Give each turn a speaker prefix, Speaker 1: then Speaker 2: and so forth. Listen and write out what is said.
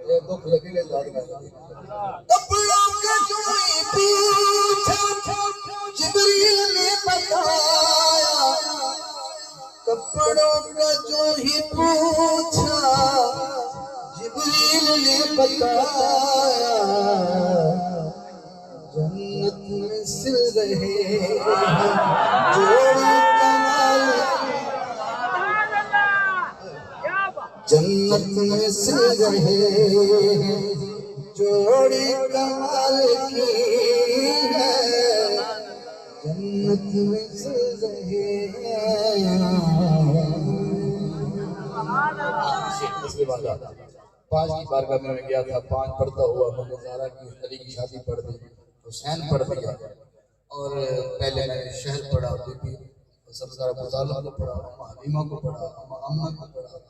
Speaker 1: ये दुख लगेगा याद कर।
Speaker 2: कपड़ों का जो ही पूछा जिब्रील ने बताया, कपड़ों का जो ही पूछा जिब्रील ने बताया, जन्नत में सिल रहे जोड़ी कमाल, जन्नत में सिल रहे जोड़ी कमाल की है, जन्नत में सिल रहे।
Speaker 1: पांच की बारगाह में गया था, पांच पढ़ता हुआ मैंने ज़ारा की अली की शादी पढ़ दी, हुसैन पढ़ दिया, और पहले मैंने शहर पढ़ा, बीबी सरदार अबू तालिब को पढ़ा, अम्मा हलीमा को पढ़ा, अम्मा अम्मा को पढ़ा,